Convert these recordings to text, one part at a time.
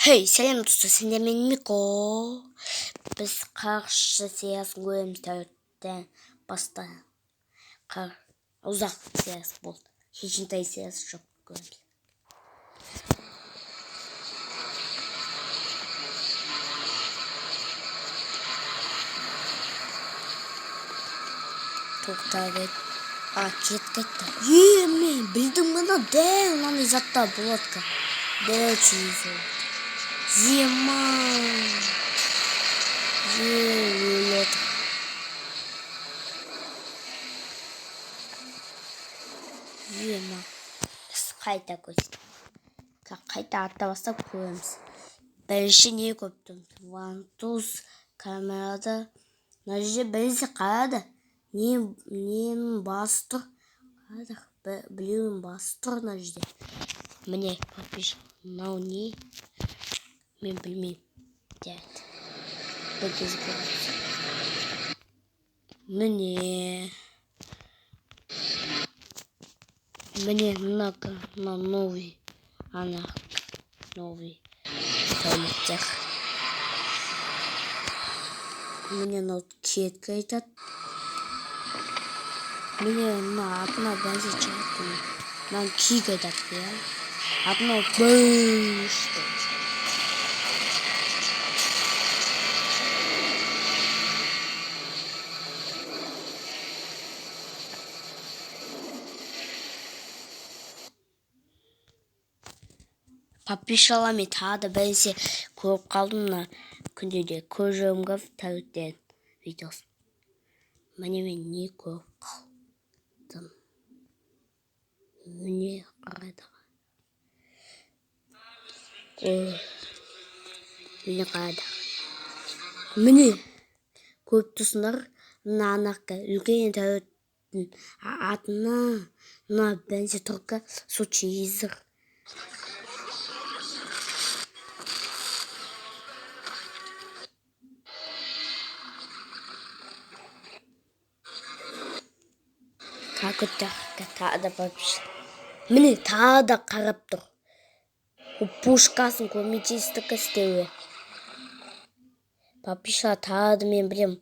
Hey, selam dostlar, sen de benim Miko. Biz karşı siyasi görüntüden basta. Uzak siyasi bol. Hiçbir siyasi çok görüntü. Toktaydı. Кетті. Мен білдім ғана дәл мынаны заттар болады. Дәл чүйізі. Зима. Өледі. Зима. Біз қайта көздік. Қайта атта бастап көреміз. Бірінші не көптім? Вантуз камерада. Мына жерде бірінші қарады. Нем басты тұр? Біреуін басты тұр мына жерде. Міне, подписчик. Мынау не? Мен білмеймін. Дәт. Бір кез көреміз. Мне на новый, новый тәуліктер. Мне на кеткі айтады. Мне на атына бәзі чақты. Маған кик айтады, я. Атына бөшті. Подписчиктерime тағы да біресе көріп қалдым мына күндерде көзімге тәуіттен видеосын. Міне мен не көріп қалдым. Міне қарайды. Міне қарайды. Міне көріп тұрсыңдар мына анаққа үлкен тәуіттің атына мына біресе тұрқа сочизір. Тағы да подписчик. Міне тағы да қарап тұр. Пушкасын көмечестікі істеуі. Подписчиктер тағы да мен білем.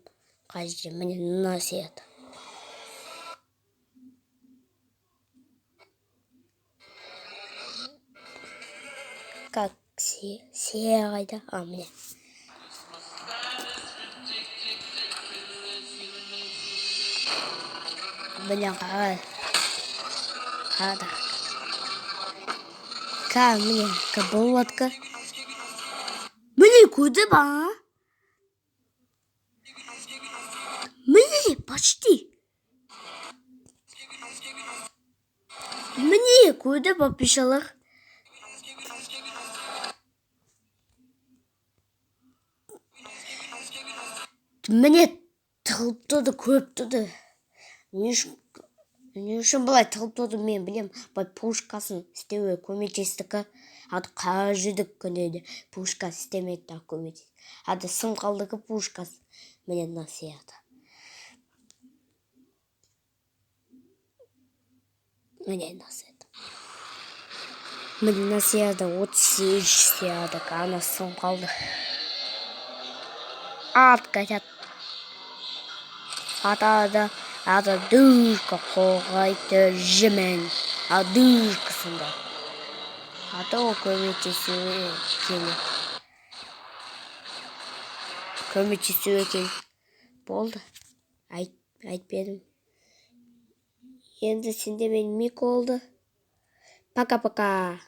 Қажды, міне мына сияқты. Как сия қайда? Міне. Міне қарай. Қарады. Міне болады. Міне көрді ба? Міне почти. Міне көрді подписчиктер. Міне тығылып тұрды, көріп тұрды. Не үшін бұлай тығылып тұрды мен білем. Пушкасын істеуі көмечестікі. Ады қара жүдік күндерде пушка істемейді көмечесті. Ады сым қалдығы пушкасы. Міне мына сияқты. Міне мына сияқты. Міне мына сияқты 38 сияқты. Ана сым қалды. Ат қайтады. Ата дұшқа қоғайды жемен. Дұшқысында. Ата о көмечесуі келеді. Көмечесуі келеді. Болды. Айтпедім. Енді сенде мен Мик oldu. Пока-пока.